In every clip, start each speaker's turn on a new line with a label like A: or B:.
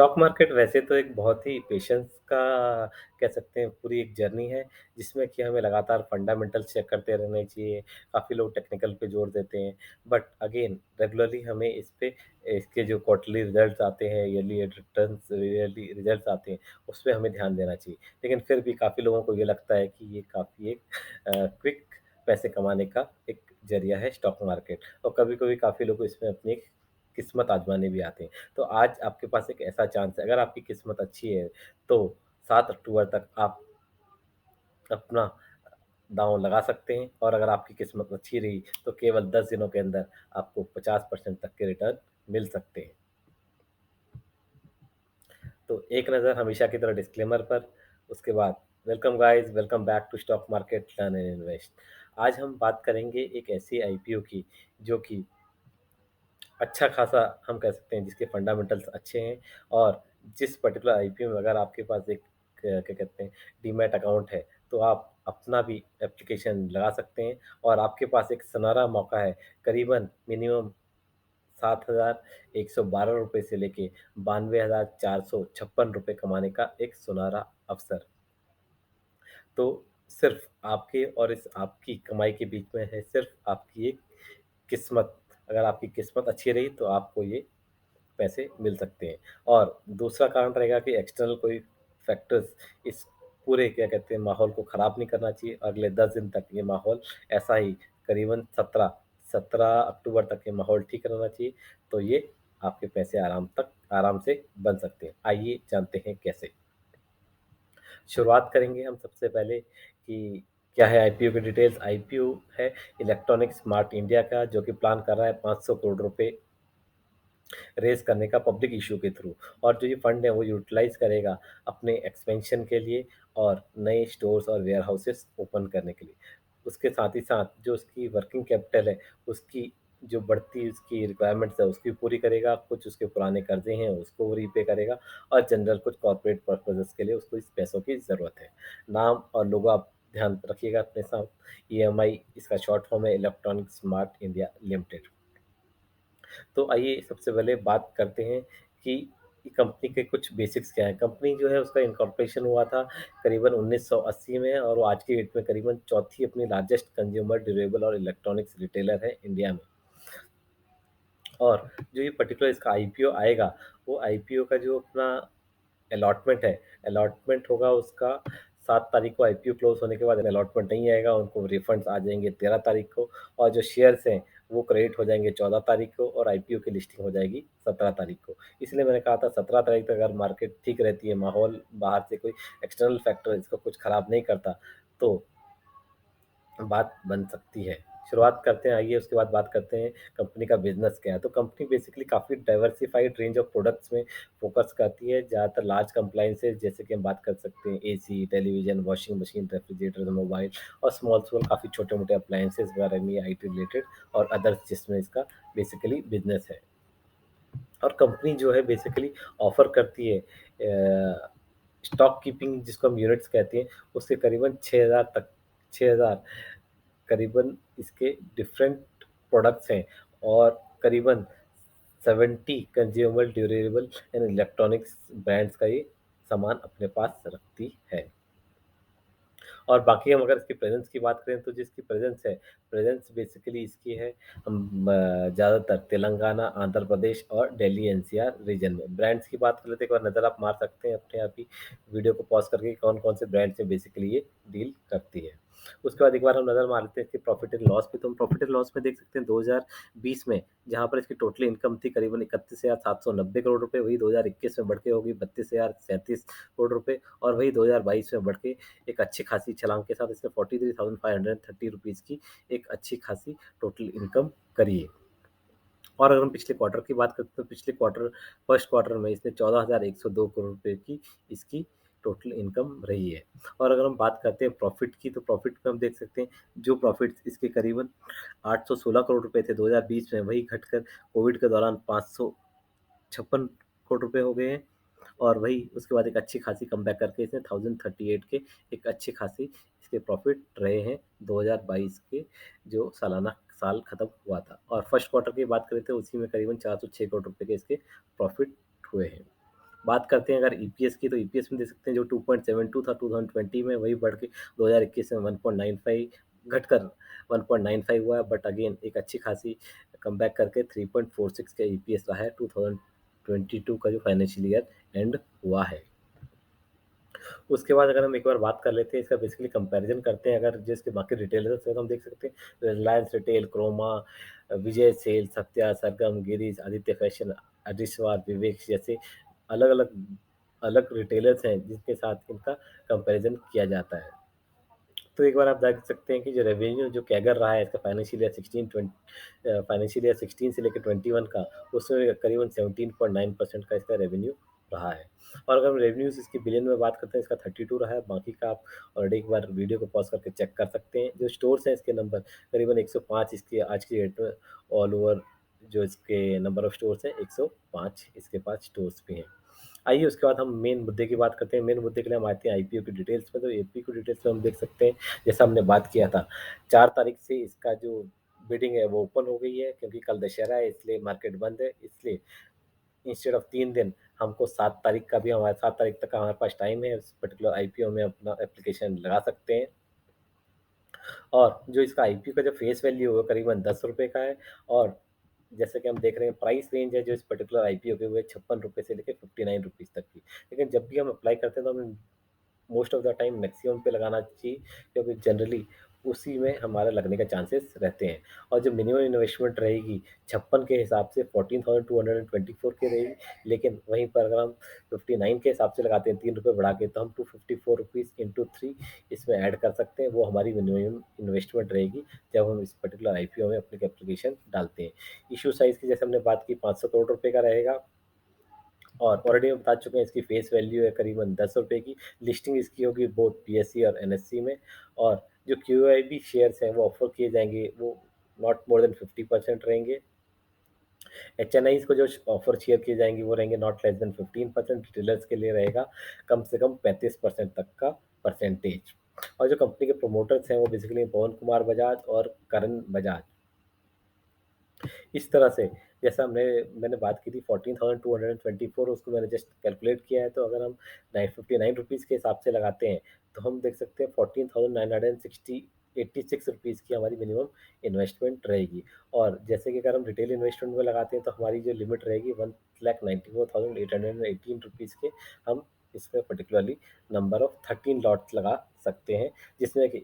A: Stock market वैसे तो एक बहुत ही पेशेंस का कह सकते हैं पूरी एक जर्नी है, जिसमें कि हमें लगातार फंडामेंटल्स चेक करते रहने चाहिए। काफ़ी लोग टेक्निकल पे जोर देते हैं, बट अगेन रेगुलरली हमें इस पे इसके जो क्वार्टरली रिजल्ट्स आते हैं, ईयरली रिटर्न्स ईयरली रिजल्ट्स आते हैं, उस पे हमें ध्यान देना चाहिए। लेकिन फिर भी काफ़ी लोगों को ये लगता है कि ये काफ़ी एक क्विक पैसे कमाने का एक ज़रिया है स्टॉक मार्केट और कभी-कभी काफ़ी लोग इसमें अपनी किस्मत आज़माने भी आते हैं। तो आज आपके पास एक ऐसा चांस है, अगर आपकी किस्मत अच्छी है, तो 7 अक्टूबर तक आप अपना दाँव लगा सकते हैं और अगर आपकी किस्मत अच्छी रही, तो केवल 10 दिनों के अंदर आपको 50% तक के रिटर्न मिल सकते हैं। तो एक नज़र हमेशा की तरह डिस्क्लेमर पर, उसके बाद welcome guys, welcome back to stock market learn and invest. आज हम बात करेंगे एक ऐसी आईपीओ की, जो कि अच्छा खासा हम कह सकते हैं जिसके फंडामेंटल्स अच्छे हैं और जिस पर्टिकुलर आईपीओ में अगर आपके पास एक क्या कहते हैं डीमैट अकाउंट है, तो आप अपना भी एप्लीकेशन लगा सकते हैं और आपके पास एक सुनहरा मौका है, करीबन मिनिमम 7,112 रुपये से लेके 92,456 रुपये कमाने का एक सुनहरा अवसर। तो सिर्फ आपके और इस आपकी कमाई के बीच में है सिर्फ आपकी एक किस्मत। अगर आपकी किस्मत अच्छी रही तो आपको ये पैसे मिल सकते हैं। और दूसरा कारण रहेगा कि एक्सटर्नल कोई फैक्टर्स इस पूरे क्या कहते हैं माहौल को ख़राब नहीं करना चाहिए। अगले 10 दिन तक ये माहौल ऐसा ही करीबन 17 अक्टूबर तक ये माहौल ठीक रहना चाहिए। तो ये आपके पैसे आराम से बन सकते हैं। आइए जानते हैं कैसे। शुरुआत करेंगे हम सबसे पहले कि क्या है आईपीओ की डिटेल्स। आईपीओ है इलेक्ट्रॉनिक स्मार्ट इंडिया का, जो कि प्लान कर रहा है 500 करोड़ रुपए रेज़ करने का पब्लिक इश्यू के थ्रू। और जो ये फंड है वो यूटिलाइज़ करेगा अपने एक्सपेंशन के लिए और नए स्टोर्स और वेयर हाउसेस ओपन करने के लिए। उसके साथ ही साथ जो उसकी वर्किंग कैपिटल है, उसकी जो बढ़ती उसकी रिक्वायरमेंट्स है उसकी पूरी करेगा, कुछ उसके पुराने कर्ज़े हैं उसको वो रीपे करेगा और जनरल कुछ कॉर्पोरेट पर्पसेज़ के लिए उसको इस पैसों की ज़रूरत है। नाम और लोगो आप ध्यान रखिएगा अपने साथ। ईएमआई इसका शॉर्ट फॉर्म है, इलेक्ट्रॉनिक स्मार्ट इंडिया लिमिटेड। तो आइए सबसे पहले बात करते हैं कि कंपनी के कुछ बेसिक्स क्या हैं। कंपनी जो है उसका इनकॉर्पोरेशन हुआ था करीबन 1980 में और वो आज की डेट में करीबन चौथी अपनी लार्जेस्ट कंज्यूमर ड्यूरेबल और इलेक्ट्रॉनिक्स रिटेलर है इंडिया में। और जो ये पर्टिकुलर इसका आईपीओ आएगा, वो आईपीओ का जो अपना अलॉटमेंट है, अलॉटमेंट होगा उसका 7 तारीख को। आईपीओ क्लोज़ होने के बाद अलॉटमेंट नहीं आएगा, उनको रिफंड्स आ जाएँगे 13 तारीख को और जो शेयर्स हैं, वो क्रेडिट हो जाएँगे 14 तारीख को और आईपीओ की लिस्टिंग हो जाएगी 17 तारीख को। इसलिए मैंने कहा था 17 तारीख तक अगर मार्केट ठीक रहती है, माहौल बाहर से कोई एक्सटर्नल फैक्टर इसको कुछ खराब नहीं करता, तो बात बन सकती है। शुरुआत करते हैं, आइए उसके बाद बात करते हैं कंपनी का बिज़नेस क्या है। तो कंपनी बेसिकली काफ़ी डाइवर्सिफ़ाइड रेंज ऑफ प्रोडक्ट्स में फ़ोकस करती है। ज़्यादातर लार्ज कंप्लायंसेस जैसे कि हम बात कर सकते हैं AC, television, washing machine, refrigerator, mobile और स्मॉल काफ़ी छोटे-मोटे अप्लायंसेस वगैरह में आईटी रिलेटेड और अदर्स जिसमें इसका बेसिकली बिज़नेस है। और कंपनी जो है बेसिकली ऑफ़र करती है स्टॉक कीपिंग जिसको हम यूनिट्स कहते हैं, उसके करीबन 6,000 करीबन इसके डिफरेंट प्रोडक्ट्स हैं और करीबन 70 consumer durable and electronics brands का ये सामान अपने पास रखती है। और बाकी हम अगर इसकी प्रेज़ेंस की बात करें तो जिसकी प्रेज़ेंस है, प्रेज़ेंस बेसिकली इसकी है ज़्यादातर तेलंगाना, आंध्र प्रदेश और दिल्ली एनसीआर रीजन में। ब्रांड्स की बात कर लेते हैं, एक बार नज़र आप मार सकते हैं अपने आप ही वीडियो को पॉज़ करके कौन-कौन से ब्रांड से बेसिकली ये डील करती है। उसके बाद एक बार हम नज़र मार लेते हैं इसके प्रॉफ़िट एंड लॉस पे, तो हम प्रॉफ़िट एंड लॉस में देख सकते हैं 2020 में जहाँ पर इसकी टोटल इनकम थी करीबन 31,790 करोड़ रुपए, वही 2021 में बढ़ के होगी 32,037 करोड़ रुपए और वही 2022 में बढ़ के एक अच्छी खासी छलांग के साथ इसने 43,530 रुपीज़ की एक अच्छी खासी टोटल इनकम करी है। और अगर हम पिछले क्वार्टर की बात करते हैं तो पिछले क्वार्टर फर्स्ट क्वार्टर में इसने 14,102 करोड़ रुपए की इसकी टोटल इनकम रही है। और अगर हम बात करते हैं प्रॉफ़िट की, तो प्रॉफ़िट में हम देख सकते हैं जो प्रॉफ़िट इसके करीबन 816 करोड़ रुपए थे 2020 में, वही घटकर कोविड के दौरान 556 करोड़ रुपए हो गए हैं। और वही उसके बाद एक अच्छी खासी कमबैक करके इसने 1038 के एक अच्छी खासी इसके प्रॉफ़िट रहे हैं 2022 के जो साल खत्म हुआ था। और फर्स्ट क्वार्टर की बात करें तो उसी में करीबन 406 करोड़ रुपए के इसके प्रॉफ़िट हुए हैं। बात करते हैं अगर ईपीएस की, तो ईपीएस में देख सकते हैं जो 2.72 था 2020 में, वही बढ़ के 2021 में 1.95 घटकर 1.95 हुआ है। बट अगेन एक अच्छी खासी कमबैक करके 3.46 का ईपीएस रहा है 2022 का जो फाइनेंशियल ईयर एंड हुआ है। उसके बाद अगर हम एक बार बात कर लेते हैं, इसका बेसिकली कंपैरिजन करते हैं, अगर जिसके बाकी रिटेलर्स हैं तो हम देख सकते हैं रिलायंस रिटेल, क्रोमा, विजय सेल, सत्या, सरगम, गिरीश, आदित्य फैशन, अदिस्वार, विवेक जैसे अलग अलग अलग रिटेलर्स हैं जिनके साथ इनका कंपैरिजन किया जाता है। तो एक बार आप देख सकते हैं कि जो रेवेन्यू जो कैगर रहा है इसका फाइनेंशियल ईयर 16 से लेकर 21 का, उसमें करीबन 17.9% का इसका रेवेन्यू रहा है। और अगर हम रेवेन्यूज इसके बिलियन में बात करते हैं, इसका 32 रहा है। बाकी का आप ऑलरेडी एक बार वीडियो को पॉज करके चेक कर सकते हैं। जो स्टोर्स हैं इसके नंबर करीबन 105 इसके आज की डेट में ऑल ओवर जो इसके नंबर ऑफ स्टोर्स हैं 105 इसके पास स्टोर्स भी हैं। आइए उसके बाद हम मेन मुद्दे की बात करते हैं। मेन मुद्दे के लिए हम आते हैं आईपीओ की डिटेल्स में। तो आईपीओ की डिटेल्स में हम देख सकते हैं, जैसा हमने बात किया था 4 तारीख से इसका जो बिडिंग है वो ओपन हो गई है, क्योंकि कल दशहरा है इसलिए मार्केट बंद है। इसलिए इंस्टेड ऑफ 3 दिन हमको 7 तारीख का भी हमारे 7 तारीख तक का हमारे पास टाइम है, उस पर्टिकुलर आईपीओ में अपना एप्लीकेशन लगा सकते हैं। और जो इसका आईपीओ का जो फेस वैल्यू है वो करीबन 10 रुपये का है। और जैसे कि हम देख रहे हैं प्राइस रेंज है जो इस पर्टिकुलर आईपीओ के हुए 56 रुपये से लेकर 59 रुपीज़ तक की। लेकिन जब भी हम अप्लाई करते हैं तो हमें most of the time maximum पे लगाना चाहिए, क्योंकि जनरली उसी में हमारा लगने का चांसेस रहते हैं। और जो मिनिमम इन्वेस्टमेंट रहेगी 56 के हिसाब से 14,224 की रहेगी। लेकिन वहीं पर अगर हम 59 के हिसाब से लगाते हैं 3 रुपये बढ़ा के, तो हम 254 रुपीज़ इंटू 3 इसमें ऐड कर सकते हैं। वो हमारी मिनिमम इन्वेस्टमेंट रहेगी जब हम इस पर्टिकुलर आईपीओ में अपनी एप्लीकेशन डालते हैं। इशू साइज़ की जैसे हमने बात की 500 करोड़ रुपए का रहेगा। और ऑलरेडी हम बता चुके हैं इसकी फेस वैल्यू है करीबन 10 रुपये की। लिस्टिंग इसकी होगी बोथ पीएससी और एनएससी में। और जो क्यूआईबी शेयर्स हैं वो ऑफर किए जाएंगे वो नॉट मोर देन 50% रहेंगे। एचएनआईज को जो ऑफर शेयर किए जाएंगे वो रहेंगे नॉट लेस देन 15%। रिटेलर्स के लिए रहेगा कम से कम 35% तक का परसेंटेज। और जो कंपनी के प्रोमोटर्स हैं वो बेसिकली पवन कुमार बजाज और करण बजाज। इस तरह से जैसा मैंने बात की थी 14,224, उसको मैंने जस्ट कैलकुलेट किया है। तो अगर हम 959 रुपीज़ के हिसाब से लगाते हैं तो हम देख सकते हैं 14,986 की हमारी मिनिमम इन्वेस्टमेंट रहेगी। और जैसे कि अगर हम रिटेल इन्वेस्टमेंट में लगाते हैं तो हमारी जो लिमिट रहेगी 1,94,818 रुपीज़ के। हम इसमें पर्टिकुलरली नंबर ऑफ 13 लॉट्स लगा सकते हैं, जिसमें कि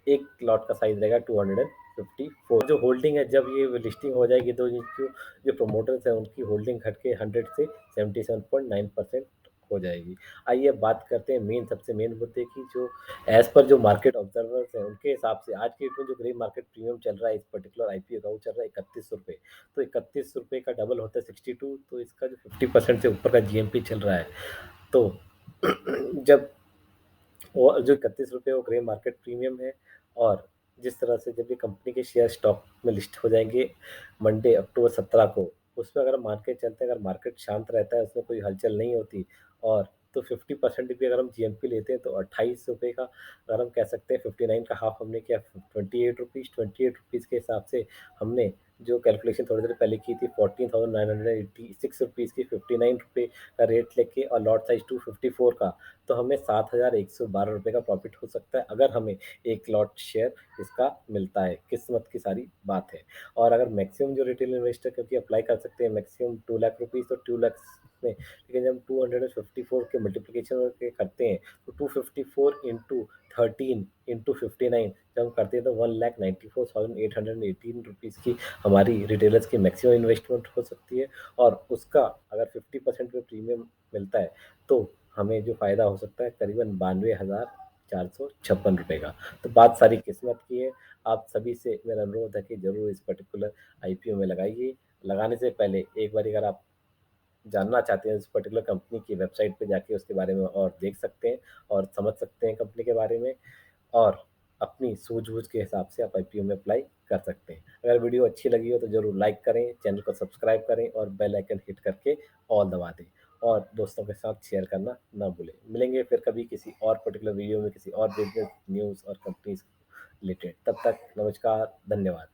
A: एक लॉट का साइज रहेगा 254। जो होल्डिंग है जब ये लिस्टिंग हो जाएगी तो जो प्रोमोटर्स हैं उनकी होल्डिंग घट के 100 से 77.9% हो जाएगी। आइए अब बात करते हैं सबसे मेन मुद्दे की। जो एज पर जो मार्केट ऑब्जर्वर्स हैं उनके हिसाब से आज के डेट में जो ग्रे मार्केट प्रीमियम चल रहा है इस पर्टिकुलर आईपीओ का, वो चल रहा है 31 रुपये। तो 31 रुपये का डबल होता है 62, तो इसका जो 50% से ऊपर का जीएमपी चल रहा है। तो जब वो जो 31 रुपये वो ग्रे मार्केट प्रीमियम है। और जिस तरह से जब ये कंपनी के शेयर स्टॉक में लिस्ट हो जाएंगे मंडे अक्टूबर 17 को, उसमें अगर मार्केट चलते हैं, अगर मार्केट शांत रहता है, उसमें कोई हलचल नहीं होती, और तो 50% भी अगर हम जीएमपी लेते हैं तो 28 रुपये का, अगर हम कह सकते हैं 59 का हाफ हमने किया 28 रुपीज़ के हिसाब से हमने जो कैलकुलेशन थोड़ी देर पहले की थी 14,986 रुपीज़ की 59 रुपये का रेट लेके और लॉट साइज 254 का, तो हमें 7,112 रुपये का प्रॉफिट हो सकता है अगर हमें एक लॉट शेयर इसका मिलता है। किस्मत की सारी बात है। और अगर मैक्सिमम जो रिटेल इन्वेस्टर क्योंकि अप्लाई कर सकते हैं मैक्सिमम 2 लाख रुपीज़, तो 2 लाख में, लेकिन जब 254 के मल्टीप्लिकेशन के करते हैं तो 254 इंटू 13 इंटू 59 जब हम करते हैं तो 1,94,818 रुपीज़ की हमारी रिटेलर्स की मैक्सिमम इन्वेस्टमेंट हो सकती है। और उसका अगर 50% पे प्रीमियम मिलता है तो हमें जो फ़ायदा हो सकता है करीबन 92,456 रुपये का। तो बात सारी किस्मत की है। आप सभी से मेरा अनुरोध है कि ज़रूर इस पर्टिकुलर आईपीओ में लगाइए। लगाने से पहले एक बार अगर आप जानना चाहते हैं उस पर्टिकुलर कंपनी की वेबसाइट पे जाके उसके बारे में और देख सकते हैं और समझ सकते हैं कंपनी के बारे में। और अपनी सूझबूझ के हिसाब से आप आईपीओ में अप्लाई कर सकते हैं। अगर वीडियो अच्छी लगी हो तो ज़रूर लाइक करें, चैनल को सब्सक्राइब करें और बेल आइकन हिट करके ऑल दबा दें। और दोस्तों के साथ शेयर करना ना भूलें। मिलेंगे फिर कभी किसी और पर्टिकुलर वीडियो में किसी और बिजनेस न्यूज़ और कंपनीज रिलेटेड। तब तक नमस्कार, धन्यवाद।